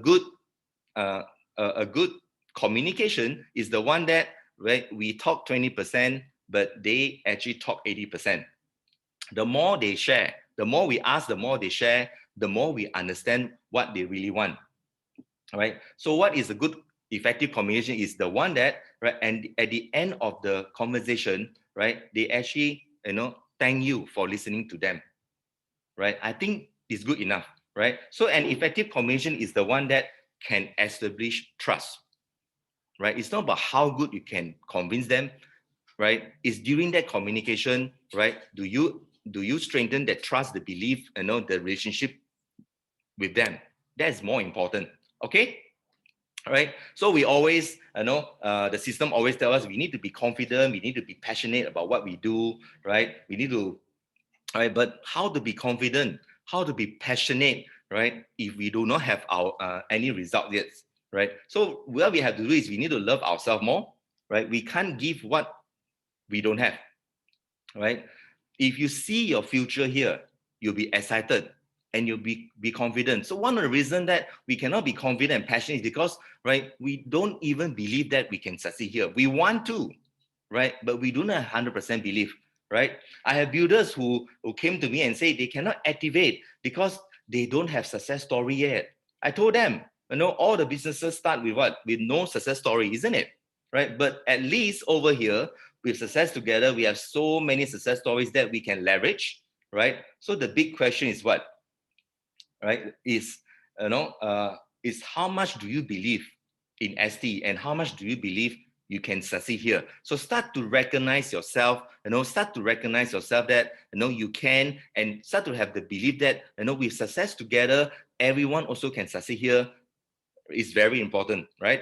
a good communication is the one that, right, we talk 20%, but they actually talk 80%. The more they share, the more we ask, the more they share, the more we understand what they really want, right? So what is a good effective communication is the one that, right, and at the end of the conversation, right, they actually, thank you for listening to them, right? I think it's good enough, right? So an effective communication is the one that can establish trust, right? It's not about how good you can convince them, right? It's during that communication, right? Do you strengthen that trust, the belief, the relationship with them? That's more important. Okay. All right. So we always, the system always tell us we need to be confident, we need to be passionate about what we do, right? We need to, right? But how to be confident, how to be passionate, right? If we do not have our any result yet, right? So what we have to do is we need to love ourselves more, right? We can't give what we don't have, right? If you see your future here, you'll be excited and you'll be confident. So one of the reasons that we cannot be confident and passionate is because, right, we don't even believe that we can succeed here. We want to, right, but we do not 100% believe, right? I have builders who came to me and say they cannot activate because they don't have success story yet. I told them, all the businesses start with what? With no success story, isn't it? Right? But at least over here, with Success Together, we have so many success stories that we can leverage, right? So the big question is what, right? Is how much do you believe in ST and how much do you believe you can succeed here? So start to recognize yourself, start to recognize yourself that you can, and start to have the belief that with Success Together, everyone also can succeed here. Is very important, right?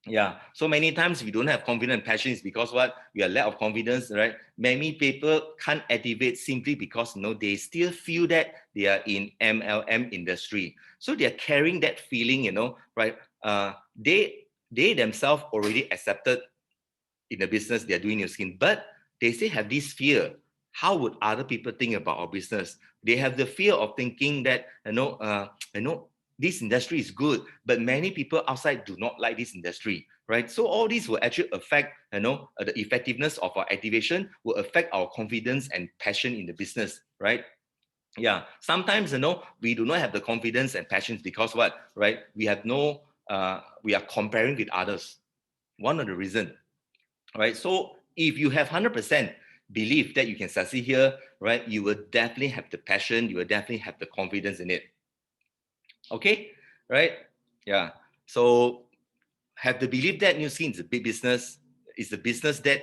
Yeah. So many times we don't have confidence and passion is because what? We are lack of confidence, right? Many people can't activate simply because they still feel that they are in MLM industry. So they are carrying that feeling, right? They themselves already accepted in the business they are doing your skin, but they still have this fear. How would other people think about our business? They have the fear of thinking that this industry is good, but many people outside do not like this industry, right? So all these will actually affect the effectiveness of our activation, will affect our confidence and passion in the business, right? Yeah, sometimes we do not have the confidence and passions because what, right? We have no we are comparing with others. One of the reason, right? So if you have 100% belief that you can succeed here, right, you will definitely have the passion, you will definitely have the confidence in it. Okay, right? Yeah. So have the belief that new skin is a big business, is the business that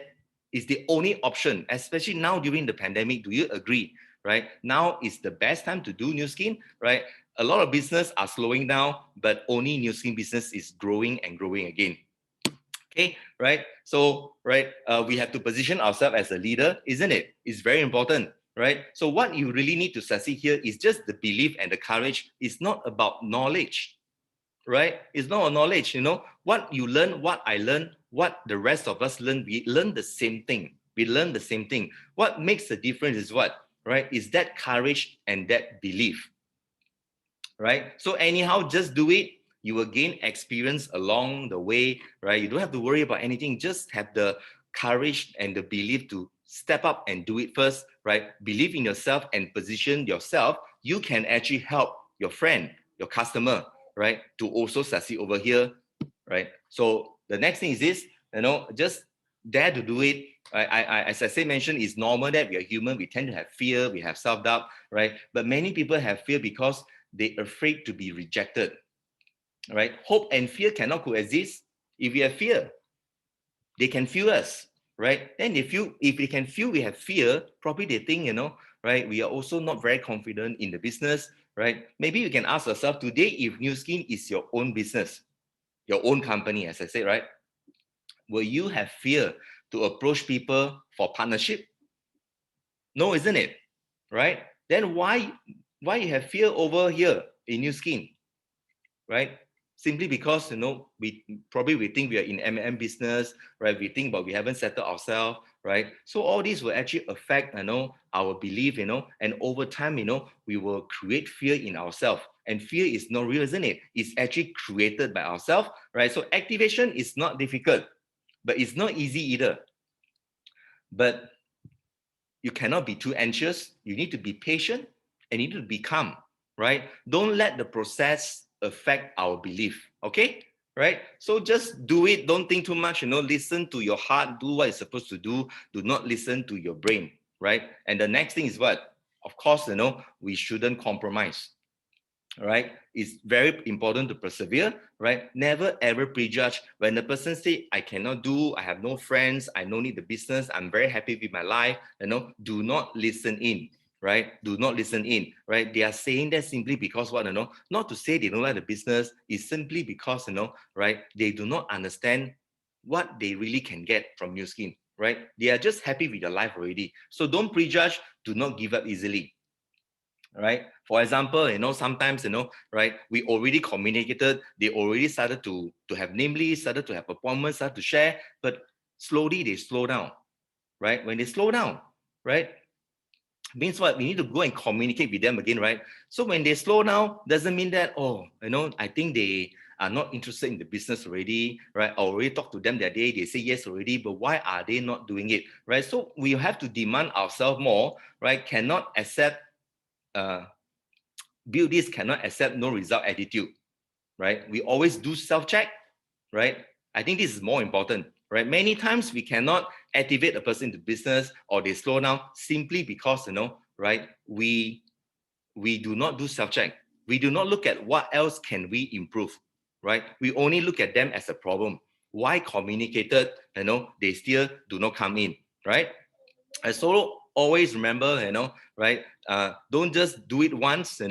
is the only option, especially now during the pandemic. Do you agree? Right now is the best time to do new skin, right? A lot of business are slowing down, but only new skin business is growing and growing again. Okay, right? So, right, we have to position ourselves as a leader, isn't it? It's very important, right? So, what you really need to succeed here is just the belief and the courage. It's not about knowledge, right? It's not a knowledge, what you learn, what I learn, what the rest of us learn, we learn the same thing. We learn the same thing. What makes the difference is what, right? Is that courage and that belief, right? So anyhow, just do it. You will gain experience along the way, right? You don't have to worry about anything. Just have the courage and the belief to step up and do it first, right? Believe in yourself and position yourself. You can actually help your friend, your customer, right, to also succeed over here, right? So the next thing is this, just dare to do it. As I say, mentioned, it's normal that we are human. We tend to have fear, we have self-doubt, right? But many people have fear because they're afraid to be rejected, right? Hope and fear cannot coexist. If we have fear, they can feel us, right? Then they feel, if they can feel we have fear, probably they think, right, we are also not very confident in the business, right? Maybe you can ask yourself today, if New Skin is your own business, your own company, as I said, right? Will you have fear to approach people for partnership? No, isn't it? Right? Then why you have fear over here in New Skin? Right? Simply because we think we are in M business, right? We think, but we haven't settled ourselves, right? So all these will actually affect our belief, and over time, we will create fear in ourselves. And fear is not real, isn't it? It's actually created by ourselves, right? So activation is not difficult, but it's not easy either. But you cannot be too anxious. You need to be patient and you need to be calm, right? Don't let the process affect our belief, okay? Right? So just do it. Don't think too much, listen to your heart, do what it's supposed to do. Do not listen to your brain, right? And the next thing is what? Of course, we shouldn't compromise, right? It's very important to persevere, right? Never ever prejudge. When the person say, I cannot do, I have no friends, I don't need the business, I'm very happy with my life, do not listen in, right? Do not listen in, right? They are saying that simply because what, not to say they don't like the business, it's simply because, right? They do not understand what they really can get from New Skin, right? They are just happy with their life already. So don't prejudge, do not give up easily, right? For example, sometimes, right, we already communicated, they already started to have namely, started to have appointments, started to share, but slowly they slow down, right? When they slow down, right, means what? We need to go and communicate with them again, right? So when they slow down, doesn't mean that, I think they are not interested in the business already, right? I already talked to them that day, they say yes already, but why are they not doing it, right? So we have to demand ourselves more, right? Cannot accept build this cannot accept no result attitude, right? We always do self-check, right? I think this is more important, right? Many times we cannot activate a person into business or they slow down simply because, right? We do not do self-check. We do not look at what else can we improve, right? We only look at them as a problem. Why communicated, they still do not come in, right? And so always remember, right? Don't just do it once,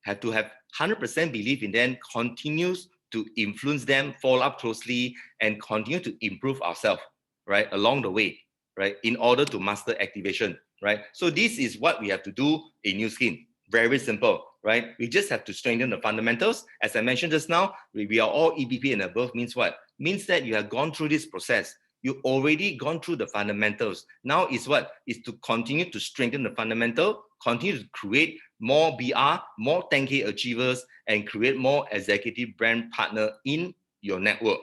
have to have 100% belief in them, continues to influence them, follow up closely, and continue to improve ourselves, right? Along the way, right? In order to master activation, right? So this is what we have to do in New Skin. Very simple, right? We just have to strengthen the fundamentals. As I mentioned just now, we are all EBP and above means what? Means that you have gone through this process. You already gone through the fundamentals. Now is what? Is to continue to strengthen the fundamental, continue to create more BR, more 10K achievers, and create more executive brand partner in your network,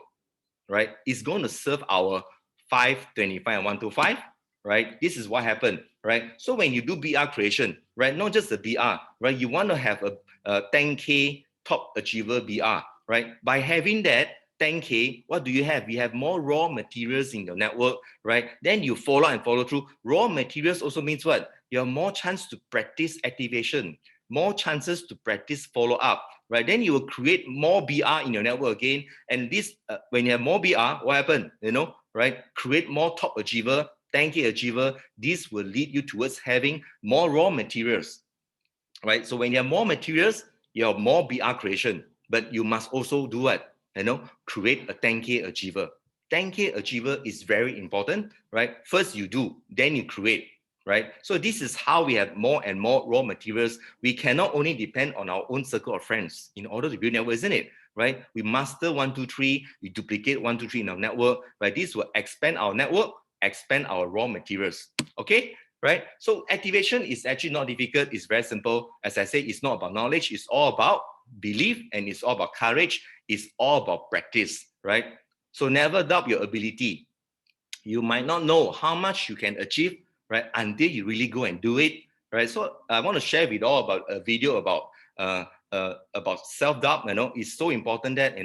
right? It's going to serve our 5, 25, and 125, right? This is what happened, right? So when you do BR creation, right, not just the BR, right? You want to have a 10K top achiever BR, right? By having that 10K, what do you have? You have more raw materials in your network, right? Then you follow and follow through. Raw materials also means what? You have more chance to practice activation, more chances to practice follow up, right? Then you will create more BR in your network again. And this, when you have more BR, what happens? Right? Create more top achiever, 10K achiever. This will lead you towards having more raw materials, right? So when you have more materials, you have more BR creation, but you must also do what? Create a 10K achiever. 10K achiever is very important, right? First you do, then you create, right? So this is how we have more and more raw materials. We cannot only depend on our own circle of friends in order to build network, isn't it? Right? We master 1, 2, 3, we duplicate 1, 2, 3 in our network, right? This will expand our network, expand our raw materials. Okay? Right? So activation is actually not difficult. It's very simple. As I say, it's not about knowledge. It's all about belief, and it's all about courage. It's all about practice, right? So never doubt your ability. You might not know how much you can achieve, right, until you really go and do it, right? So I want to share with all about a video about self-doubt. It's so important that,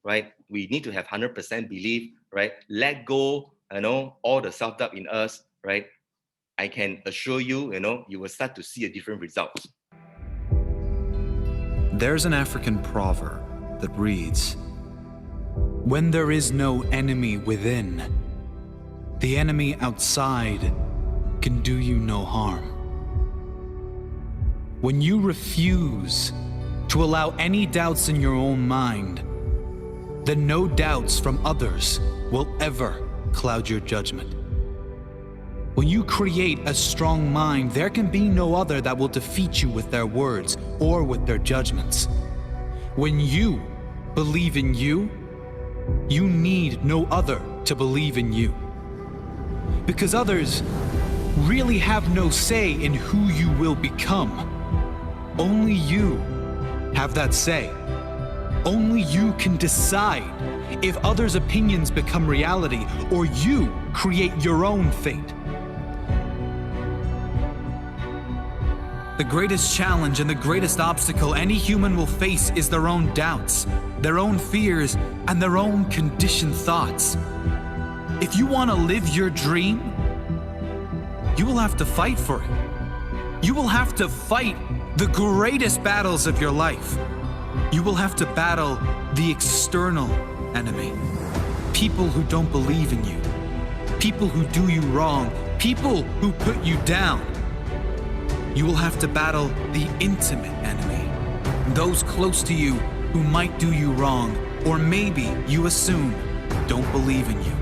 right, we need to have 100% belief, right? Let go, all the self-doubt in us, right? I can assure you, you will start to see a different result. There's an African proverb that reads, "When there is no enemy within, the enemy outside can do you no harm." When you refuse to allow any doubts in your own mind, then no doubts from others will ever cloud your judgment. When you create a strong mind, there can be no other that will defeat you with their words or with their judgments. When you believe in you, you need no other to believe in you. Because others really have no say in who you will become. Only you have that say. Only you can decide if others' opinions become reality or you create your own fate. The greatest challenge and the greatest obstacle any human will face is their own doubts, their own fears, and their own conditioned thoughts. If you want to live your dream, you will have to fight for it. You will have to fight the greatest battles of your life. You will have to battle the external enemy. People who don't believe in you. People who do you wrong. People who put you down. You will have to battle the intimate enemy. Those close to you who might do you wrong, or maybe you assume don't believe in you.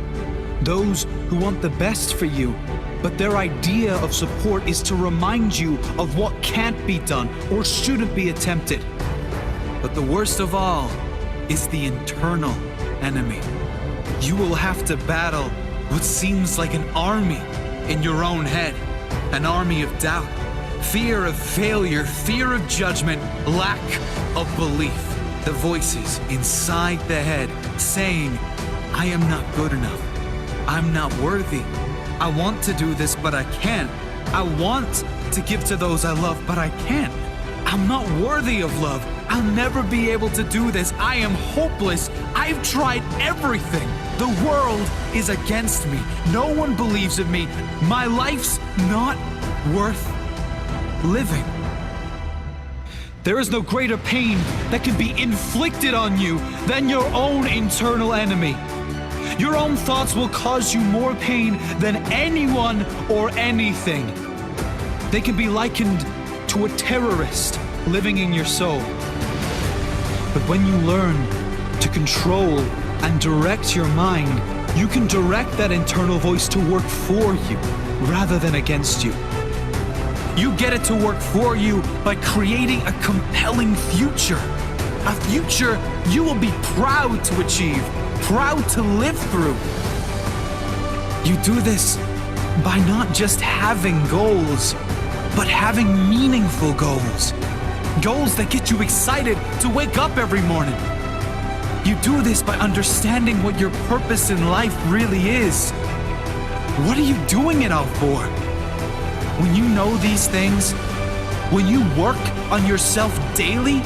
Those who want the best for you, but their idea of support is to remind you of what can't be done or shouldn't be attempted. But the worst of all is the internal enemy. You will have to battle what seems like an army in your own head, an army of doubt, fear of failure, fear of judgment, lack of belief. The voices inside the head saying, I am not good enough. I'm not worthy. I want to do this, but I can't. I want to give to those I love, but I can't. I'm not worthy of love. I'll never be able to do this. I am hopeless. I've tried everything. The world is against me. No one believes in me. My life's not worth living. There is no greater pain that can be inflicted on you than your own internal enemy. Your own thoughts will cause you more pain than anyone or anything. They can be likened to a terrorist living in your soul. But when you learn to control and direct your mind, you can direct that internal voice to work for you rather than against you. You get it to work for you by creating a compelling future. A future you will be proud to achieve, proud to live through. You do this by not just having goals, but having meaningful goals. Goals that get you excited to wake up every morning. You do this by understanding what your purpose in life really is. What are you doing it all for? When you know these things, when you work on yourself daily,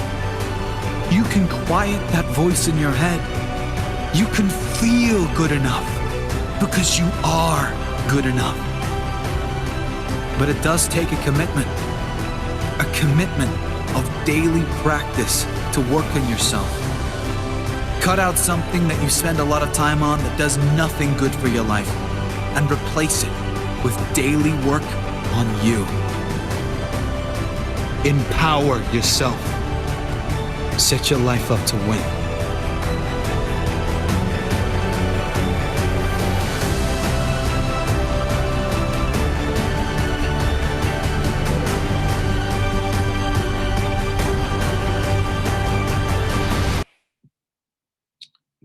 You can quiet that voice in your head. You can feel good enough because you are good enough. But it does take a commitment of daily practice to work on yourself. Cut out something that you spend a lot of time on that does nothing good for your life and replace it with daily work on you. Empower yourself. Set your life up to win.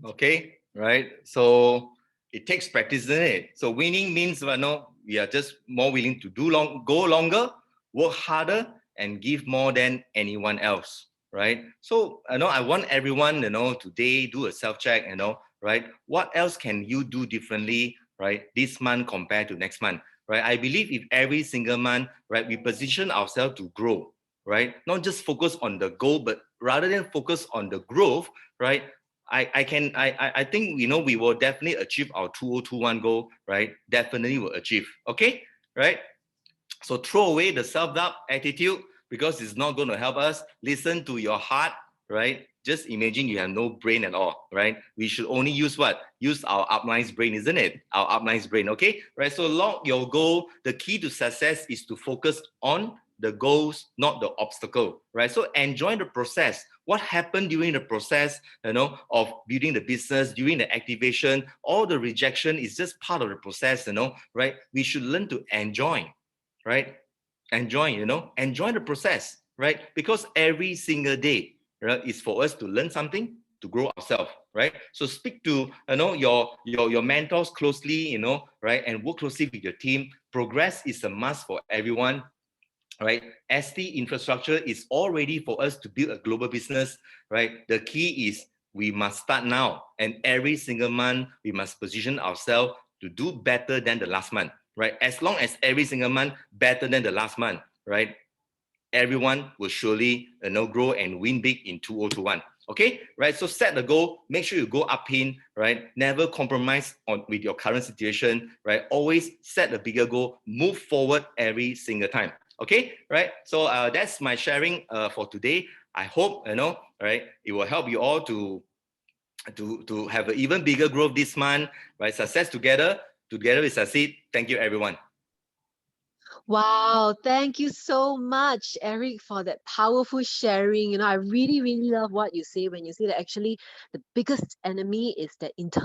Okay, right? So it takes practice, isn't it? So winning means we are just more willing to go longer, work harder, and give more than anyone else, right? So I want everyone today do a self-check, right? What else can you do differently, right, this month compared to next month, right? I believe if every single month, right, we position ourselves to grow, right, not just focus on the goal, but rather than focus on the growth, right, I think we will definitely achieve our 2021 goal, right? Definitely will achieve. Okay, right? So throw away the self-doubt attitude because it's not going to help us. Listen to your heart, right? Just imagine you have no brain at all, right? We should only use what? Use our upline brain, isn't it? Our upline brain, okay? Right, so along your goal, the key to success is to focus on the goals, not the obstacle, right? So enjoy the process. What happened during the process, of building the business, during the activation, all the rejection is just part of the process, right? We should learn to enjoy, right? Enjoy the process, right? Because every single day, right, is for us to learn something, to grow ourselves, right? So speak to your mentors closely, right, and work closely with your team. Progress is a must for everyone, right? ST infrastructure is all ready for us to build a global business, right? The key is we must start now, and every single month we must position ourselves to do better than the last month, right? As long as every single month better than the last month, right, everyone will surely grow and win big in 2021. Okay, right? So set the goal, make sure you go up in, right? Never compromise with your current situation, right? Always set a bigger goal, move forward every single time. Okay, right? So that's my sharing for today. I hope right, it will help you all to have an even bigger growth this month, right? Success together we succeed. Thank you, everyone. Wow, thank you so much, Eric, for that powerful sharing. I really, really love what you say when you say that actually the biggest enemy is that internal